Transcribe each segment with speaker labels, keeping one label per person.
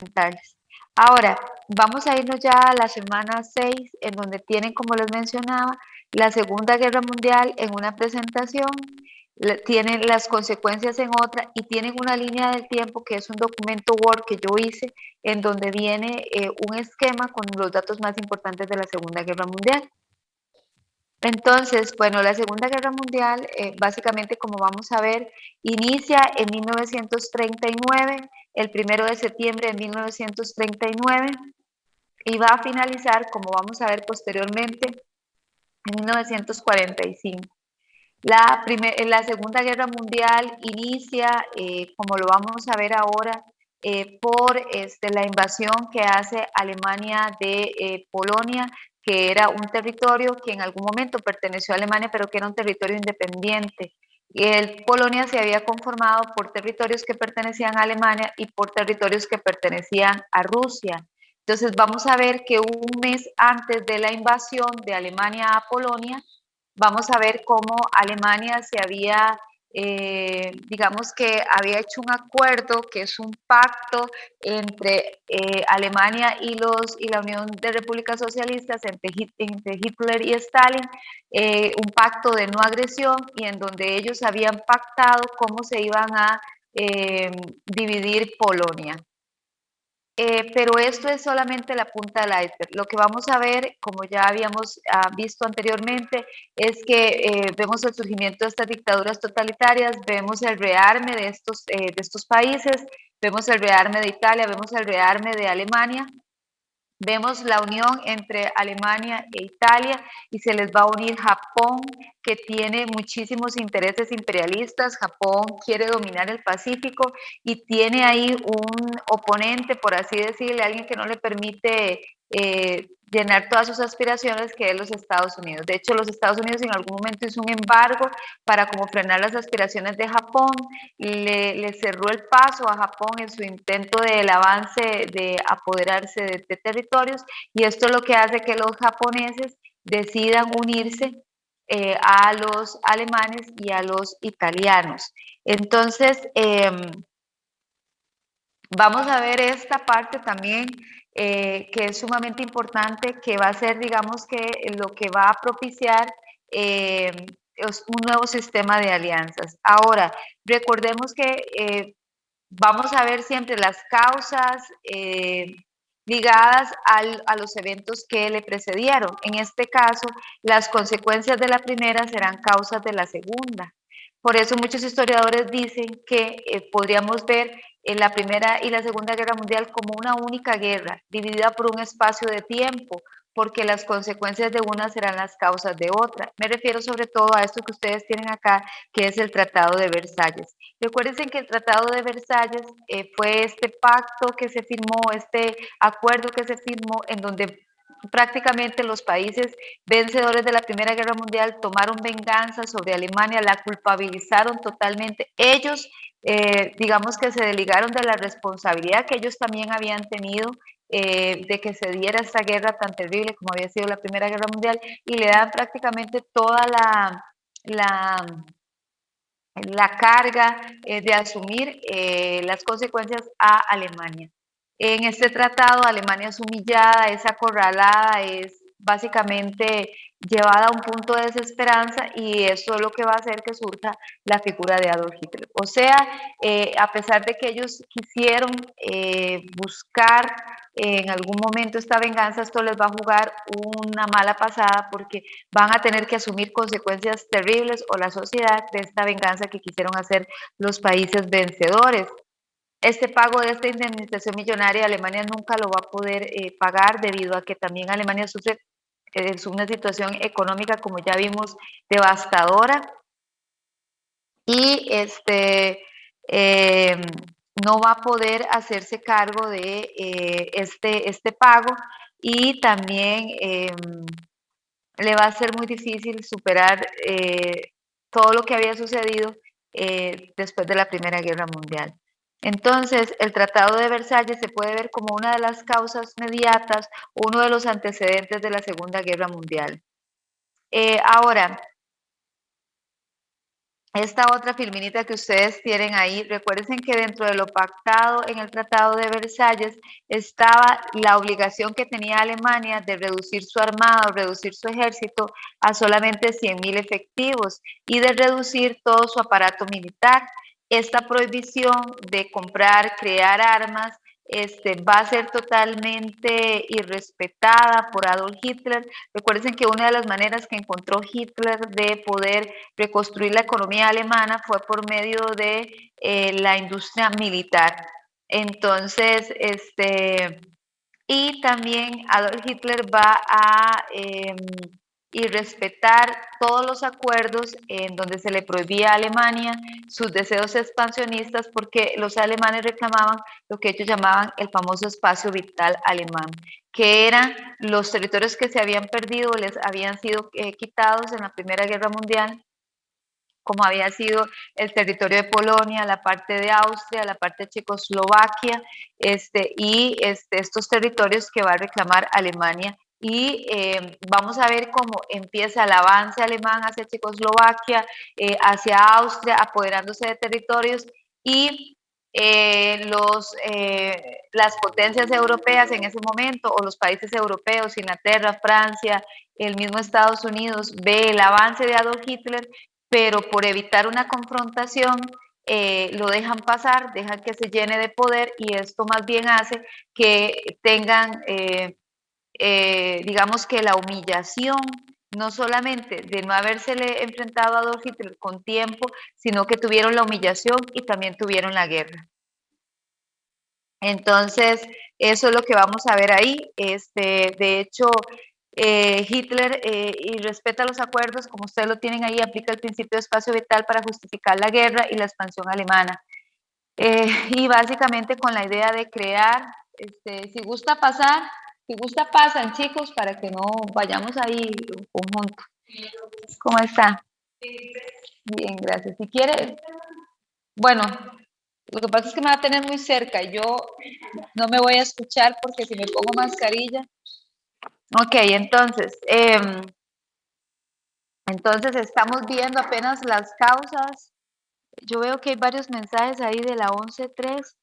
Speaker 1: mentales. Ahora, vamos a irnos ya a la semana 6, en donde tienen, como les mencionaba, la Segunda Guerra Mundial en una presentación, tienen las consecuencias en otra y tienen una línea del tiempo que es un documento Word que yo hice, en donde viene un esquema con los datos más importantes de la Segunda Guerra Mundial. Entonces, bueno, la Segunda Guerra Mundial, básicamente, como vamos a ver, inicia en 1939, el 1 de septiembre de 1939, y va a finalizar, como vamos a ver posteriormente, en 1945. La Segunda Guerra Mundial inicia, como lo vamos a ver ahora, por la invasión que hace Alemania de Polonia, que era un territorio que en algún momento perteneció a Alemania, pero que era un territorio independiente. Polonia se había conformado por territorios que pertenecían a Alemania y por territorios que pertenecían a Rusia. Entonces vamos a ver que un mes antes de la invasión de Alemania a Polonia, vamos a ver cómo Alemania se había, digamos que había hecho un acuerdo, que es un pacto entre Alemania y la Unión de Repúblicas Socialistas, entre Hitler y Stalin, un pacto de no agresión, y en donde ellos habían pactado cómo se iban a dividir Polonia. Pero esto es solamente la punta del iceberg. Lo que vamos a ver, como ya habíamos visto anteriormente, es que vemos el surgimiento de estas dictaduras totalitarias, vemos el rearme de estos países, vemos el rearme de Italia, vemos el rearme de Alemania, vemos la unión entre Alemania e Italia, y se les va a unir Japón, que tiene muchísimos intereses imperialistas. Japón quiere dominar el Pacífico y tiene ahí un oponente, por así decirle, alguien que no le permite llenar todas sus aspiraciones, que es los Estados Unidos. De hecho, los Estados Unidos en algún momento hizo un embargo para como frenar las aspiraciones de Japón, le cerró el paso a Japón en su intento del avance de apoderarse de territorios, y esto es lo que hace que los japoneses decidan unirse a los alemanes y a los italianos. Entonces, vamos a ver esta parte también, que es sumamente importante, que va a ser, digamos, que lo que va a propiciar eh, un nuevo sistema de alianzas. Ahora, recordemos que vamos a ver siempre las causas ligadas a los eventos que le precedieron. En este caso, las consecuencias de la primera serán causas de la segunda. Por eso muchos historiadores dicen que podríamos ver la Primera y la Segunda Guerra Mundial como una única guerra, dividida por un espacio de tiempo, porque las consecuencias de una serán las causas de otra. Me refiero sobre todo a esto que ustedes tienen acá, que es el Tratado de Versalles. Recuerden que el Tratado de Versalles fue este pacto que se firmó, este acuerdo que se firmó, en donde prácticamente los países vencedores de la Primera Guerra Mundial tomaron venganza sobre Alemania, la culpabilizaron totalmente. Ellos, digamos que se desligaron de la responsabilidad que ellos también habían tenido de que se diera esta guerra tan terrible como había sido la Primera Guerra Mundial, y le dan prácticamente toda la la carga de asumir las consecuencias a Alemania. En este tratado, Alemania es humillada, es acorralada, es básicamente llevada a un punto de desesperanza, y eso es lo que va a hacer que surja la figura de Adolf Hitler. O sea, a pesar de que ellos quisieron buscar en algún momento esta venganza, esto les va a jugar una mala pasada, porque van a tener que asumir consecuencias terribles, o la sociedad, de esta venganza que quisieron hacer los países vencedores. Este pago de esta indemnización millonaria Alemania nunca lo va a poder pagar, debido a que también Alemania sufre una situación económica, como ya vimos, devastadora, y eh, no va a poder hacerse cargo de este pago, y también le va a ser muy difícil superar todo lo que había sucedido después de la Primera Guerra Mundial. Entonces, el Tratado de Versalles se puede ver como una de las causas mediatas, uno de los antecedentes de la Segunda Guerra Mundial. Ahora, esta otra filminita que ustedes tienen ahí, recuerden que dentro de lo pactado en el Tratado de Versalles estaba la obligación que tenía Alemania de reducir su armado, reducir su ejército a solamente 100.000 efectivos y de reducir todo su aparato militar. Esta prohibición de comprar, crear armas, va a ser totalmente irrespetada por Adolf Hitler. Recuerden que una de las maneras que encontró Hitler de poder reconstruir la economía alemana fue por medio de la industria militar. Entonces, y también Adolf Hitler va a irrespetar todos los acuerdos en donde se le prohibía a Alemania sus deseos expansionistas porque los alemanes reclamaban lo que ellos llamaban el famoso espacio vital alemán, que eran los territorios que se habían perdido, les habían sido quitados en la Primera Guerra Mundial, como había sido el territorio de Polonia, la parte de Austria, la parte de Checoslovaquia, estos territorios que va a reclamar Alemania. Y vamos a ver cómo empieza el avance alemán hacia Checoslovaquia, hacia Austria, apoderándose de territorios y las potencias europeas en ese momento, o los países europeos, Inglaterra, Francia, el mismo Estados Unidos, ve el avance de Adolf Hitler, pero por evitar una confrontación lo dejan pasar, dejan que se llene de poder y esto más bien hace que tengan, digamos que la humillación, no solamente de no habérsele enfrentado a Adolf Hitler con tiempo, sino que tuvieron la humillación y también tuvieron la guerra. Entonces, eso es lo que vamos a ver ahí. De hecho, Hitler y respeta los acuerdos, como ustedes lo tienen ahí, aplica el principio de espacio vital para justificar la guerra y la expansión alemana. Y básicamente con la idea de crear, si gusta pasar, si gusta pasan chicos, para que no vayamos ahí en conjunto. ¿Cómo está? Bien, gracias. Si quiere, bueno, lo que pasa es que me va a tener muy cerca y yo no me voy a escuchar porque si me pongo mascarilla. Ok, entonces estamos viendo apenas las causas. Yo veo que hay varios mensajes ahí de la 11.3.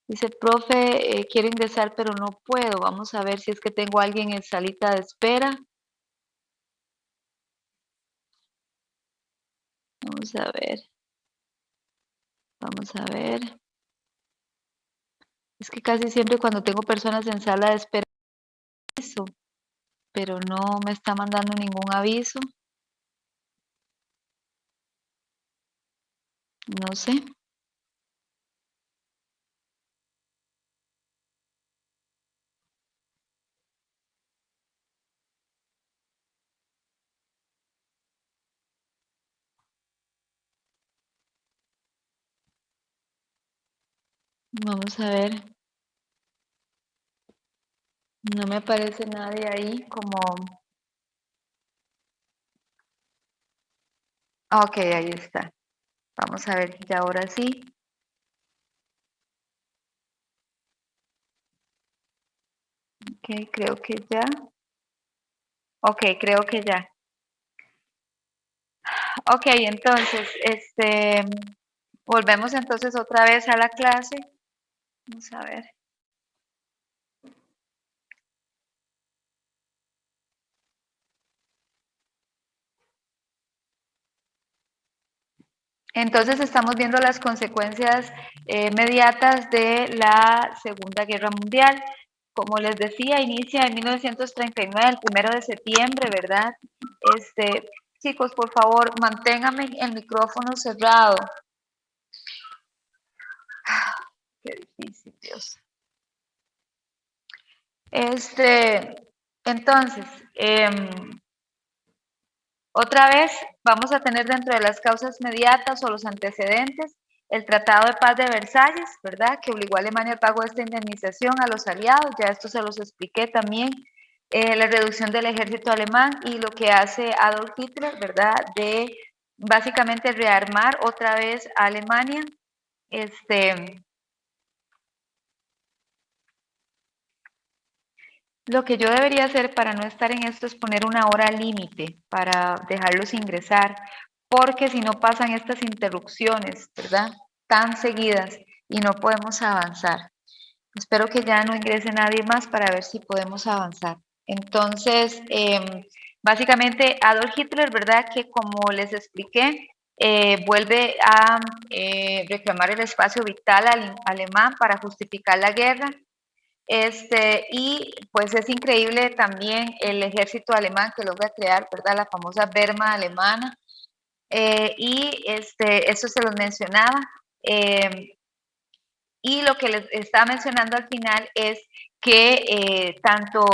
Speaker 1: Dice, profe, quiero ingresar pero no puedo. Vamos a ver si es que tengo a alguien en salita de espera. Vamos a ver. Vamos a ver. Es que casi siempre cuando tengo personas en sala de espera, eso, pero no me está mandando ningún aviso. No sé. Vamos a ver. No me aparece nadie ahí como... Ok, ahí está. Vamos a ver ya ahora sí. Ok, creo que ya. Ok, creo que ya. Ok, entonces, volvemos entonces otra vez a la clase. Vamos a ver. Entonces estamos viendo las consecuencias inmediatas de la Segunda Guerra Mundial. Como les decía, inicia en 1939, el 1 de septiembre, ¿verdad? Chicos, por favor, manténganme el micrófono cerrado. Qué difícil, Dios. Entonces, otra vez vamos a tener dentro de las causas mediatas o los antecedentes el Tratado de Paz de Versalles, ¿verdad? Que obligó a Alemania al pago de esta indemnización a los aliados, ya esto se los expliqué también, la reducción del ejército alemán y lo que hace Adolf Hitler, ¿verdad? De básicamente rearmar otra vez a Alemania, Lo que yo debería hacer para no estar en esto es poner una hora límite para dejarlos ingresar, porque si no pasan estas interrupciones, ¿verdad? Tan seguidas y no podemos avanzar. Espero que ya no ingrese nadie más para ver si podemos avanzar. Entonces, básicamente Adolf Hitler, ¿verdad? Que como les expliqué, vuelve a reclamar el espacio vital alemán para justificar la guerra. Y pues es increíble también el ejército alemán que logra crear, ¿verdad? La famosa Wehrmacht alemana. Eso se los mencionaba. Y lo que les estaba mencionando al final es que tanto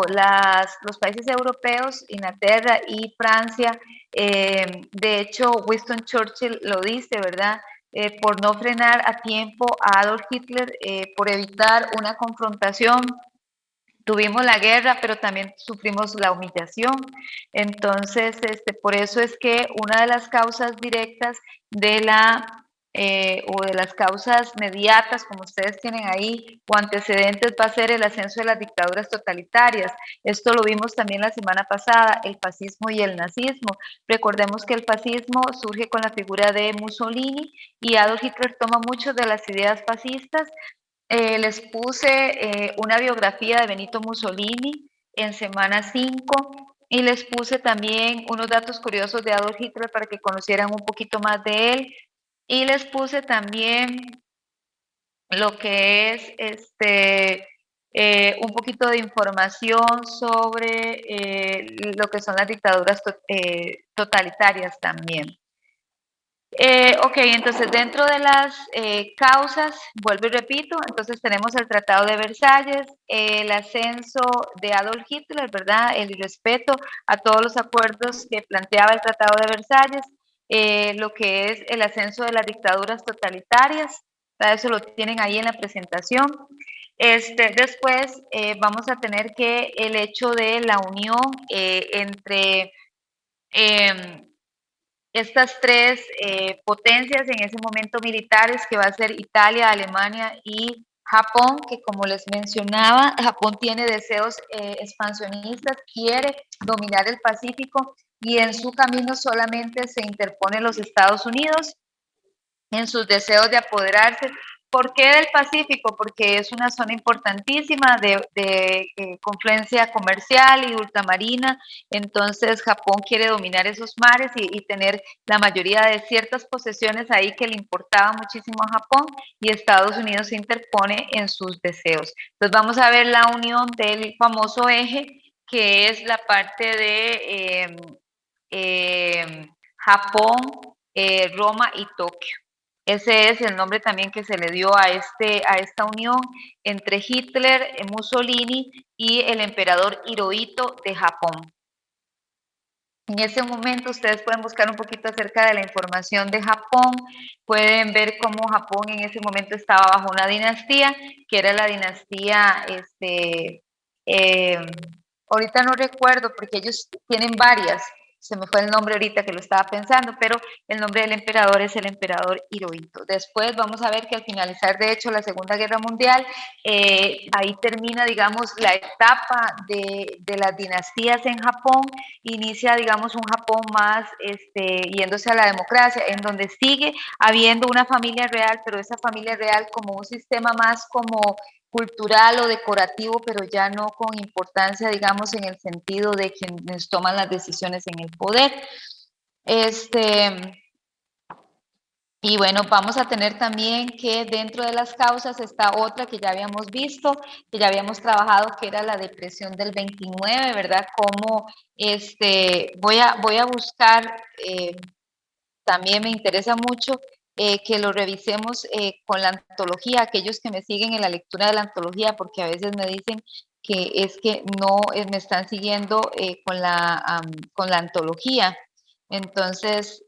Speaker 1: los países europeos, Inglaterra y Francia, de hecho Winston Churchill lo dice, ¿verdad? Por no frenar a tiempo a Adolf Hitler, por evitar una confrontación, tuvimos la guerra, pero también sufrimos la humillación. Entonces, por eso es que una de las causas directas de o de las causas mediatas, como ustedes tienen ahí, o antecedentes, va a ser el ascenso de las dictaduras totalitarias. Esto lo vimos también la semana pasada, el fascismo y el nazismo. Recordemos que el fascismo surge con la figura de Mussolini y Adolf Hitler toma muchas de las ideas fascistas. Les puse una biografía de Benito Mussolini en semana 5 y les puse también unos datos curiosos de Adolf Hitler para que conocieran un poquito más de él y les puse también lo que es un poquito de información sobre lo que son las dictaduras totalitarias también. Ok, entonces dentro de las causas, vuelvo y repito, entonces tenemos el Tratado de Versalles, el ascenso de Adolf Hitler, ¿verdad? El irrespeto a todos los acuerdos que planteaba el Tratado de Versalles, lo que es el ascenso de las dictaduras totalitarias, ¿verdad? Eso lo tienen ahí en la presentación. Después vamos a tener que el hecho de la unión entre estas tres potencias en ese momento militares, que va a ser Italia, Alemania y Japón, que como les mencionaba, Japón tiene deseos expansionistas, quiere dominar el Pacífico y en su camino solamente se interponen los Estados Unidos en sus deseos de apoderarse. ¿Por qué del Pacífico? Porque es una zona importantísima de confluencia comercial y ultramarina, entonces Japón quiere dominar esos mares y tener la mayoría de ciertas posesiones ahí que le importaba muchísimo a Japón y Estados Unidos se interpone en sus deseos. Entonces vamos a ver la unión del famoso eje, que es la parte de Japón, Roma y Tokio. Ese es el nombre también que se le dio a esta unión entre Hitler, Mussolini y el emperador Hirohito de Japón. En ese momento ustedes pueden buscar un poquito acerca de la información de Japón, pueden ver cómo Japón en ese momento estaba bajo una dinastía, que era la dinastía, eh, ahorita no recuerdo porque ellos tienen varias, se me fue el nombre ahorita que lo estaba pensando, pero el nombre del emperador es el emperador Hirohito. Después vamos a ver que al finalizar, de hecho, la Segunda Guerra Mundial, ahí termina, digamos, la etapa de las dinastías en Japón, inicia, digamos, un Japón más yéndose a la democracia, en donde sigue habiendo una familia real, pero esa familia real como un sistema más como cultural o decorativo, pero ya no con importancia, digamos, en el sentido de quienes toman las decisiones en el poder. Y bueno, vamos a tener también que dentro de las causas está otra que ya habíamos visto, que ya habíamos trabajado, que era la depresión del 29, ¿verdad? Como voy a buscar, también me interesa mucho que lo revisemos con la antología, aquellos que me siguen en la lectura de la antología, porque a veces me dicen que es que no me están siguiendo con la antología. Entonces,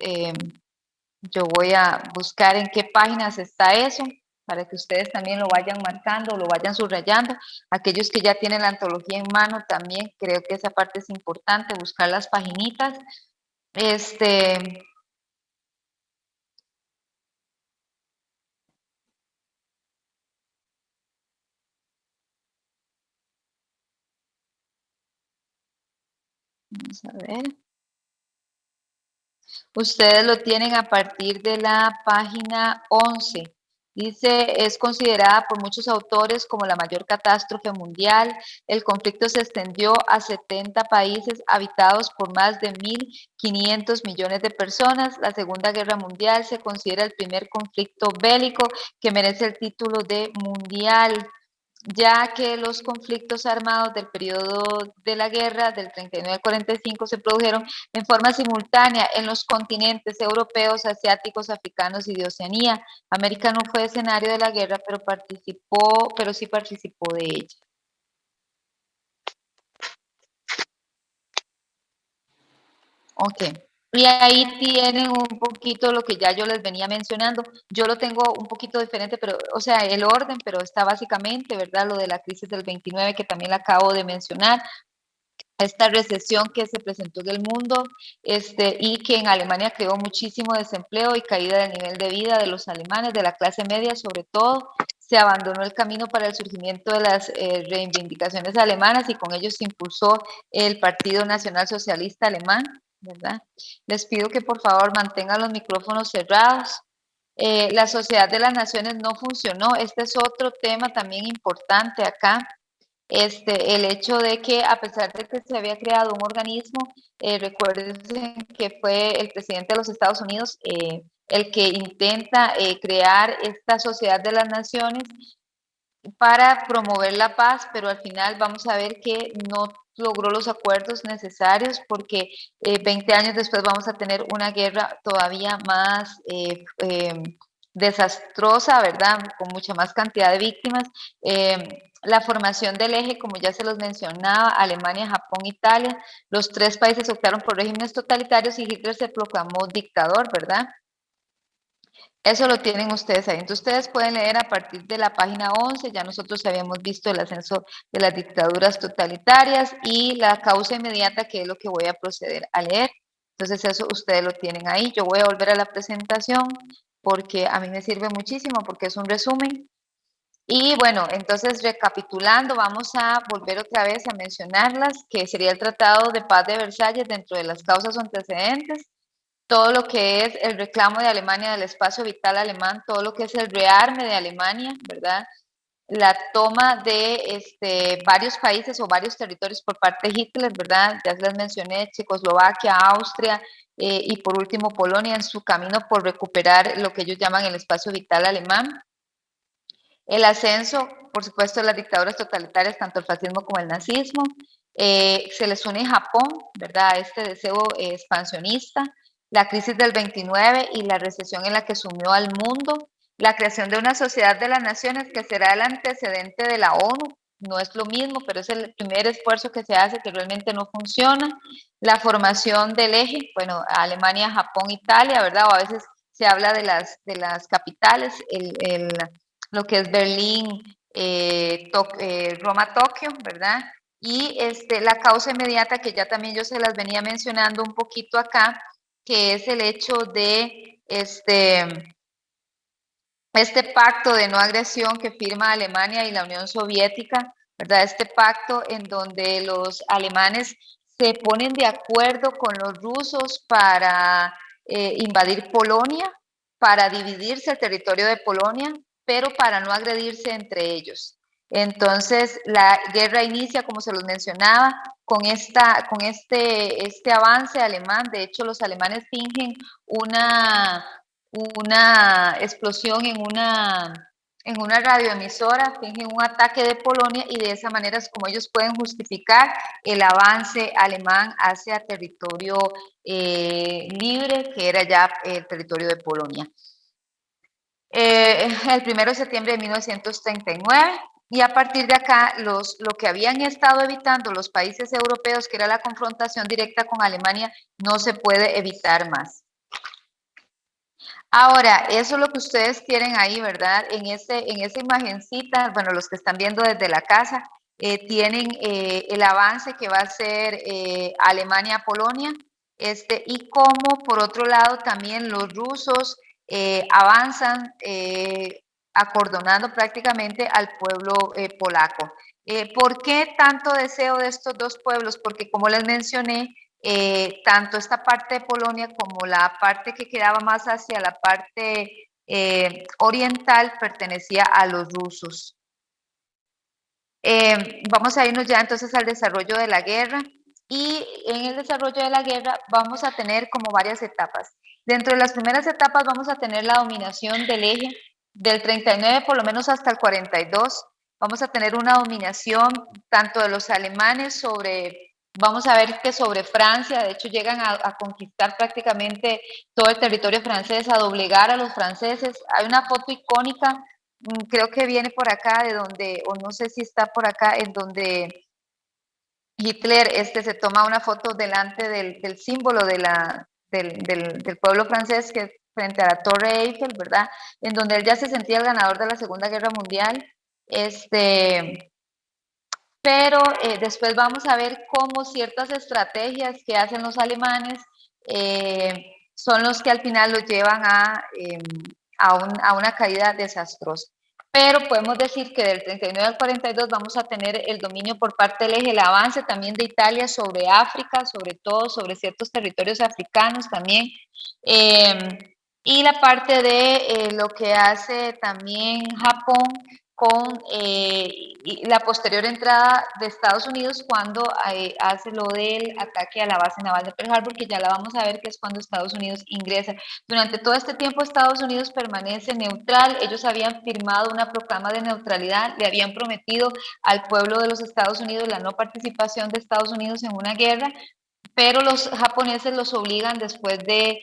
Speaker 1: yo voy a buscar en qué páginas está eso, para que ustedes también lo vayan marcando, lo vayan subrayando. Aquellos que ya tienen la antología en mano también, creo que esa parte es importante, buscar las paginitas. Vamos a ver. Ustedes lo tienen a partir de la página 11. Dice, es considerada por muchos autores como la mayor catástrofe mundial. El conflicto se extendió a 70 países habitados por más de 1.500 millones de personas. La Segunda Guerra Mundial se considera el primer conflicto bélico que merece el título de mundial, ya que los conflictos armados del periodo de la guerra del 39 al 45 se produjeron en forma simultánea en los continentes europeos, asiáticos, africanos y de Oceanía. América no fue escenario de la guerra, pero sí participó de ella. Ok. Y ahí tienen un poquito lo que ya yo les venía mencionando. Yo lo tengo un poquito diferente, pero, o sea, el orden, pero está básicamente, ¿verdad? Lo de la crisis del 29, que también la acabo de mencionar, esta recesión que se presentó en el mundo, y que en Alemania creó muchísimo desempleo y caída del nivel de vida de los alemanes, de la clase media sobre todo. Se abandonó el camino para el surgimiento de las reivindicaciones alemanas y con ello se impulsó el Partido Nacional Socialista Alemán, ¿verdad? Les pido que por favor mantengan los micrófonos cerrados. La Sociedad de las Naciones no funcionó. Este es otro tema también importante acá. El hecho de que a pesar de que se había creado un organismo, recuerden que fue el presidente de los Estados Unidos el que intenta crear esta sociedad de las naciones para promover la paz, pero al final vamos a ver que no logró los acuerdos necesarios porque 20 años después vamos a tener una guerra todavía más desastrosa, ¿verdad? Con mucha más cantidad de víctimas. La formación del eje, como ya se los mencionaba, Alemania, Japón, Italia, los tres países optaron por regímenes totalitarios y Hitler se proclamó dictador, ¿verdad? Eso lo tienen ustedes ahí. Entonces, ustedes pueden leer a partir de la página 11, ya nosotros habíamos visto el ascenso de las dictaduras totalitarias y la causa inmediata, que es lo que voy a proceder a leer. Entonces, eso ustedes lo tienen ahí. Yo voy a volver a la presentación porque a mí me sirve muchísimo, porque es un resumen. Y bueno, entonces recapitulando, vamos a volver otra vez a mencionarlas, que sería el Tratado de Paz de Versalles dentro de las causas o antecedentes, todo lo que es el reclamo de Alemania del espacio vital alemán, todo lo que es el rearme de Alemania, ¿verdad? La toma de varios países o varios territorios por parte de Hitler, ¿verdad? Ya les mencioné, Checoslovaquia, Austria y por último Polonia en su camino por recuperar lo que ellos llaman el espacio vital alemán. El ascenso, por supuesto, de las dictaduras totalitarias, tanto el fascismo como el nazismo. Se les une Japón, ¿verdad? Este deseo expansionista, la crisis del 29 y la recesión en la que sumió al mundo, la creación de una sociedad de las naciones que será el antecedente de la ONU, no es lo mismo, pero es el primer esfuerzo que se hace que realmente no funciona, la formación del eje, bueno, Alemania, Japón, Italia, ¿verdad? O a veces se habla de las capitales, lo que es Berlín, Roma, Tokio, ¿verdad? Y la causa inmediata que ya también yo se las venía mencionando un poquito acá, que es el hecho de este pacto de no agresión que firma Alemania y la Unión Soviética, ¿verdad? Este pacto en donde los alemanes se ponen de acuerdo con los rusos para invadir Polonia, para dividirse el territorio de Polonia, pero para no agredirse entre ellos. Entonces, la guerra inicia, como se los mencionaba, con este avance alemán. De hecho, los alemanes fingen una explosión en una radioemisora, fingen un ataque de Polonia y de esa manera es como ellos pueden justificar el avance alemán hacia territorio libre, que era ya el territorio de Polonia. El 1 de septiembre de 1939, y a partir de acá lo que habían estado evitando los países europeos, que era la confrontación directa con Alemania, no se puede evitar más. Ahora, eso es lo que ustedes tienen ahí, ¿verdad? En esa imagencita, bueno, los que están viendo desde la casa, tienen el avance que va a ser Alemania-Polonia, y cómo, por otro lado, también los rusos avanzan acordonando prácticamente al pueblo polaco. ¿Por qué tanto deseo de estos dos pueblos? Porque, como les mencioné, tanto esta parte de Polonia como la parte que quedaba más hacia la parte oriental pertenecía a los rusos. Vamos a irnos ya entonces al desarrollo de la guerra y en el desarrollo de la guerra vamos a tener como varias etapas. Dentro de las primeras etapas vamos a tener la dominación del eje del 39 por lo menos hasta el 42. Vamos a tener una dominación tanto de los alemanes sobre, vamos a ver que sobre Francia, de hecho llegan a conquistar prácticamente todo el territorio francés, a doblegar a los franceses. Hay una foto icónica, creo que viene por acá de donde, o no sé si está por acá, en donde Hitler se toma una foto delante del símbolo del pueblo francés, que es frente a la Torre Eiffel, ¿verdad? En donde él ya se sentía el ganador de la Segunda Guerra Mundial. Pero después vamos a ver cómo ciertas estrategias que hacen los alemanes son los que al final los llevan a una caída desastrosa. Pero podemos decir que del 39 al 42 vamos a tener el dominio por parte del eje, el avance también de Italia sobre África, sobre todo sobre ciertos territorios africanos también. Y la parte de lo que hace también Japón con la posterior entrada de Estados Unidos cuando hace lo del ataque a la base naval de Pearl Harbor, que ya la vamos a ver que es cuando Estados Unidos ingresa. Durante todo este tiempo Estados Unidos permanece neutral, ellos habían firmado una proclama de neutralidad, le habían prometido al pueblo de los Estados Unidos la no participación de Estados Unidos en una guerra, pero los japoneses los obligan después de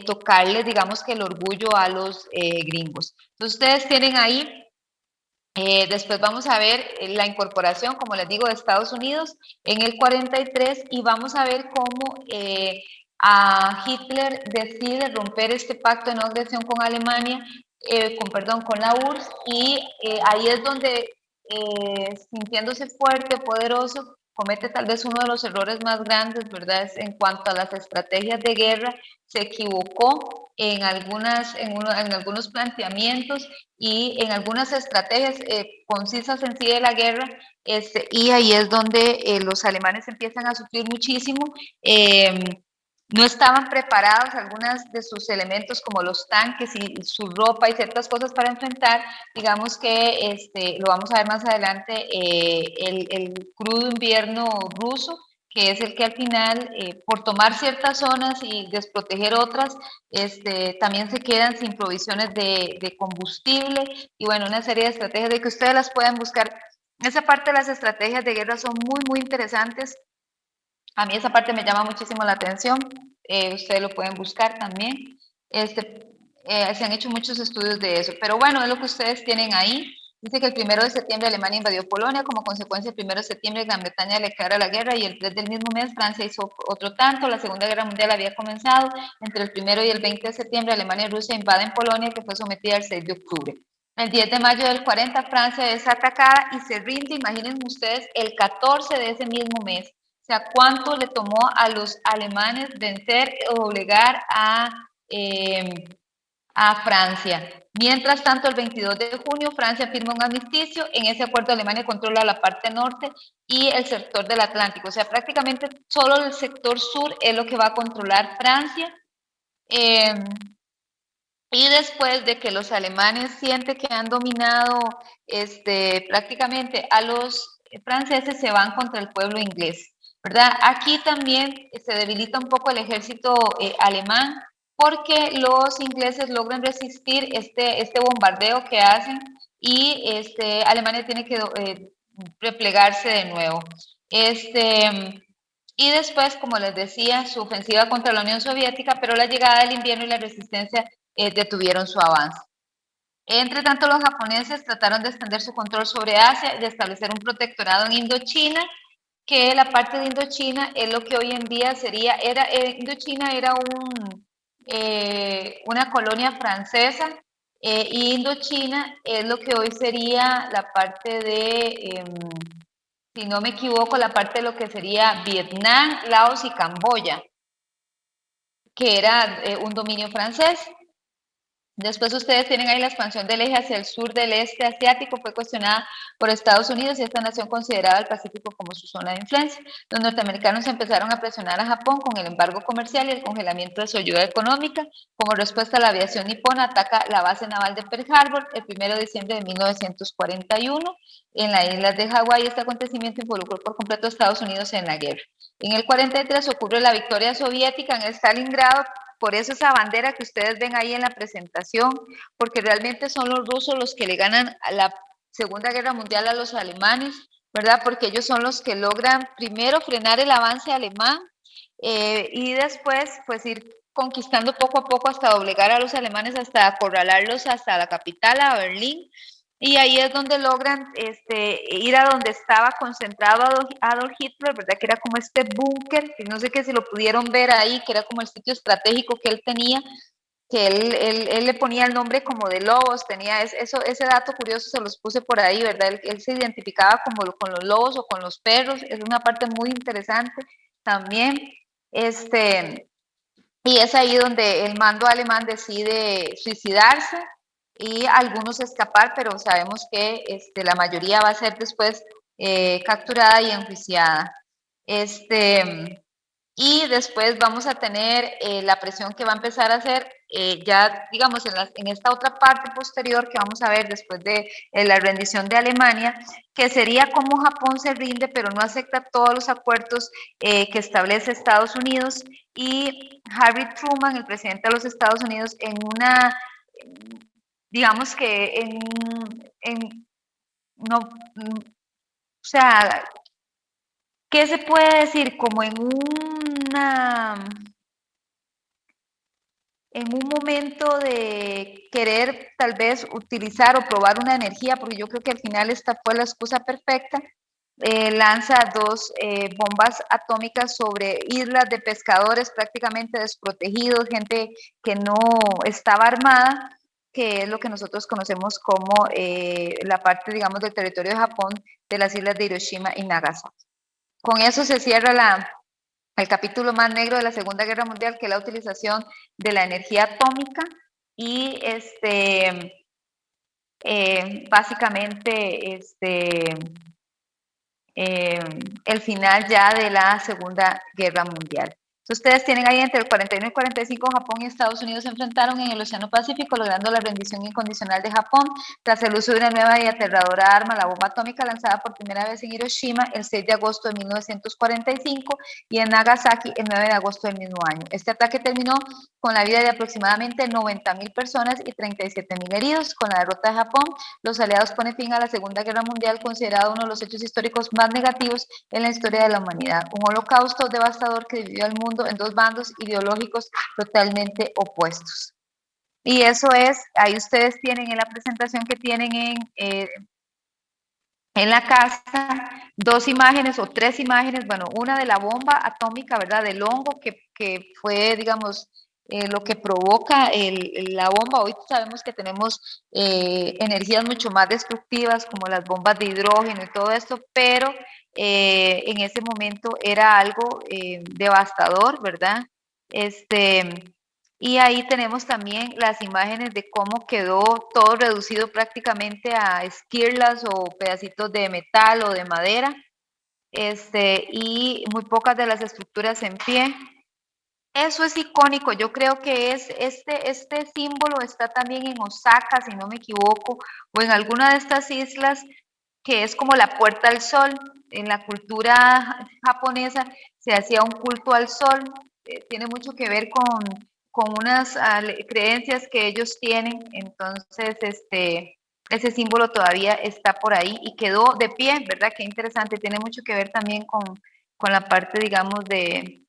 Speaker 1: tocarles, digamos que el orgullo a los gringos. Entonces ustedes tienen ahí después vamos a ver la incorporación, como les digo, de Estados Unidos en el 43 y vamos a ver cómo a Hitler decide romper este pacto de no agresión con Alemania, con la URSS, y ahí es donde, sintiéndose fuerte, poderoso, comete tal vez uno de los errores más grandes, ¿verdad? Es en cuanto a las estrategias de guerra, se equivocó en algunos planteamientos y en algunas estrategias concisas en sí de la guerra, y ahí es donde los alemanes empiezan a sufrir muchísimo. No estaban preparados algunos de sus elementos como los tanques y su ropa y ciertas cosas para enfrentar, digamos que lo vamos a ver más adelante, el crudo invierno ruso, que es el que al final, por tomar ciertas zonas y desproteger otras, también se quedan sin provisiones de combustible y bueno, una serie de estrategias de que ustedes las pueden buscar. Esa parte de las estrategias de guerra son muy, muy interesantes. A mí esa parte me llama muchísimo la atención. Ustedes lo pueden buscar también. Se han hecho muchos estudios de eso. Pero bueno, es lo que ustedes tienen ahí. Dice que el 1 de septiembre Alemania invadió Polonia, como consecuencia el 1 de septiembre Gran Bretaña le declara la guerra y el 3 del mismo mes Francia hizo otro tanto. La Segunda Guerra Mundial había comenzado. Entre el 1 y el 20 de septiembre Alemania y Rusia invaden Polonia, que fue sometida el 6 de octubre. El 10 de mayo del 40 Francia es atacada y se rinde, imaginen ustedes, el 14 de ese mismo mes. O sea, ¿cuánto le tomó a los alemanes vencer o doblegar a Francia? Mientras tanto, el 22 de junio, Francia firma un armisticio. En ese acuerdo, Alemania controla la parte norte y el sector del Atlántico. O sea, prácticamente solo el sector sur es lo que va a controlar Francia. Y después de que los alemanes sienten que han dominado prácticamente a los franceses, se van contra el pueblo inglés, ¿verdad? Aquí también se debilita un poco el ejército alemán porque los ingleses logran resistir este bombardeo que hacen y Alemania tiene que replegarse de nuevo. Y después, como les decía, su ofensiva contra la Unión Soviética, pero la llegada del invierno y la resistencia detuvieron su avance. Entre tanto, los japoneses trataron de extender su control sobre Asia y de establecer un protectorado en Indochina, que la parte de Indochina es lo que hoy en día Indochina era una colonia francesa, y Indochina es lo que hoy sería la parte de, si no me equivoco, la parte de lo que sería Vietnam, Laos y Camboya, que era un dominio francés. Después ustedes tienen ahí la expansión del eje hacia el sur del este asiático, fue cuestionada por Estados Unidos y esta nación consideraba el Pacífico como su zona de influencia. Los norteamericanos empezaron a presionar a Japón con el embargo comercial y el congelamiento de su ayuda económica. Como respuesta, la aviación nipona ataca la base naval de Pearl Harbor el 1 de diciembre de 1941 en las islas de Hawái. Este acontecimiento involucró por completo a Estados Unidos en la guerra. En el 43 ocurre la victoria soviética en Stalingrado. Por eso esa bandera que ustedes ven ahí en la presentación, porque realmente son los rusos los que le ganan a la Segunda Guerra Mundial a los alemanes, ¿verdad? Porque ellos son los que logran primero frenar el avance alemán y después pues ir conquistando poco a poco hasta doblegar a los alemanes, hasta acorralarlos hasta la capital, a Berlín. Y ahí es donde logran ir a donde estaba concentrado Adolf Hitler, ¿verdad? Que era como este búnker, que no sé qué si lo pudieron ver ahí, que era como el sitio estratégico que él tenía, que él le ponía el nombre como de lobos, tenía ese dato curioso, se los puse por ahí, ¿verdad? Él se identificaba como con los lobos o con los perros, es una parte muy interesante también. Y es ahí donde el mando alemán decide suicidarse y algunos escapar, pero sabemos que la mayoría va a ser después capturada y enjuiciada. Y después vamos a tener la presión que va a empezar a hacer ya, digamos, en esta otra parte posterior que vamos a ver después de la rendición de Alemania, que sería como Japón se rinde, pero no acepta todos los acuerdos que establece Estados Unidos, y Harry Truman, el presidente de los Estados Unidos, en una, digamos que no, o sea, ¿qué se puede decir? Como en un momento de querer tal vez utilizar o probar una energía, porque yo creo que al final esta fue la excusa perfecta, lanza dos bombas atómicas sobre islas de pescadores prácticamente desprotegidos, gente que no estaba armada, que es lo que nosotros conocemos como la parte, digamos, del territorio de Japón, de las islas de Hiroshima y Nagasaki. Con eso se cierra el capítulo más negro de la Segunda Guerra Mundial, que es la utilización de la energía atómica y básicamente el final ya de la Segunda Guerra Mundial. Ustedes tienen ahí entre el 41 y el 45, Japón y Estados Unidos se enfrentaron en el Océano Pacífico, logrando la rendición incondicional de Japón tras el uso de una nueva y aterradora arma, la bomba atómica, lanzada por primera vez en Hiroshima el 6 de agosto de 1945 y en Nagasaki el 9 de agosto del mismo año. Este ataque terminó con la vida de aproximadamente 90.000 personas y 37.000 heridos. Con la derrota de Japón, los aliados ponen fin a la Segunda Guerra Mundial, considerado uno de los hechos históricos más negativos en la historia de la humanidad. Un holocausto devastador que dividió al mundo en dos bandos ideológicos totalmente opuestos. Y eso es, ahí ustedes tienen en la presentación que tienen en la casa, dos imágenes o tres imágenes, bueno, una de la bomba atómica, ¿verdad? Del hongo que fue, digamos, lo que provoca la bomba. Hoy sabemos que tenemos energías mucho más destructivas como las bombas de hidrógeno y todo esto, pero en ese momento era algo devastador, ¿verdad? Y ahí tenemos también las imágenes de cómo quedó todo reducido prácticamente a esquirlas o pedacitos de metal o de madera, y muy pocas de las estructuras en pie. Eso es icónico, yo creo que es este símbolo está también en Osaka, si no me equivoco, o en alguna de estas islas que es como la puerta al sol. En la cultura japonesa se hacía un culto al sol, tiene mucho que ver con unas creencias que ellos tienen, entonces ese símbolo todavía está por ahí y quedó de pie, ¿verdad? Qué interesante, tiene mucho que ver también con la parte, digamos, de,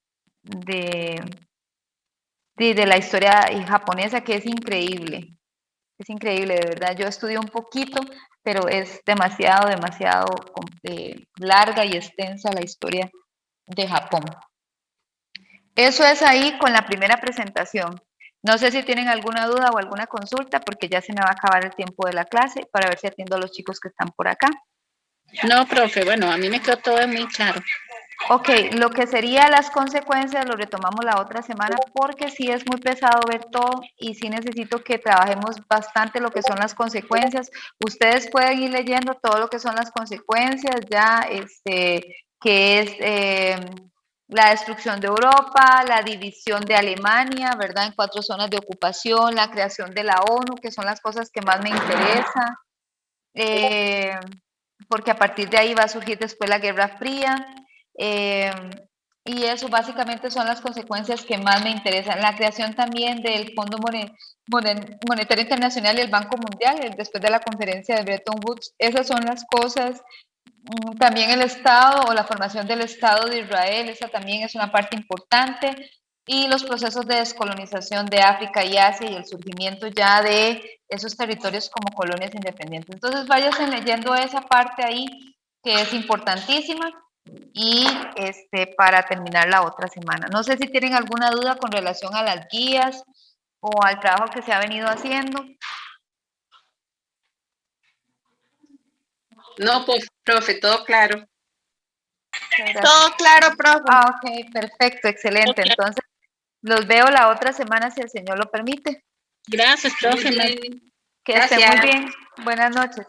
Speaker 1: de la historia japonesa, que es increíble, de verdad. Yo estudié un poquito, pero es demasiado, demasiado larga y extensa la historia de Japón. Eso es ahí con la primera presentación. No sé si tienen alguna duda o alguna consulta, porque ya se me va a acabar el tiempo de la clase para ver si atiendo a los chicos que están por acá.
Speaker 2: No, profe, bueno, a mí me quedó todo muy claro.
Speaker 1: Ok, lo que sería las consecuencias lo retomamos la otra semana porque sí es muy pesado ver todo y sí necesito que trabajemos bastante lo que son las consecuencias. Ustedes pueden ir leyendo todo lo que son las consecuencias ya, que es la destrucción de Europa, la división de Alemania, ¿verdad? En 4 zonas de ocupación, la creación de la ONU, que son las cosas que más me interesan, eh, porque a partir de ahí va a surgir después la Guerra Fría. Eh, y eso básicamente son las consecuencias que más me interesan. La creación también del Fondo Monetario Internacional y el Banco Mundial, después de la conferencia de Bretton Woods, esas son las cosas. También el Estado o la formación del Estado de Israel, esa también es una parte importante, y los procesos de descolonización de África y Asia y el surgimiento ya de esos territorios como colonias independientes. Entonces váyanse leyendo esa parte ahí que es importantísima y para terminar la otra semana. No sé si tienen alguna duda con relación a las guías o al trabajo que se ha venido haciendo.
Speaker 2: No, pues, profe, todo claro.
Speaker 1: Muchas gracias.
Speaker 2: Todo claro, profe.
Speaker 1: Ah, ok, perfecto, excelente.
Speaker 2: Ok.
Speaker 1: Entonces, los veo la otra semana si el Señor lo permite.
Speaker 2: Gracias,
Speaker 1: Muy
Speaker 2: profe.
Speaker 1: bien. Que estén
Speaker 2: Gracias.
Speaker 1: muy bien. Buenas noches.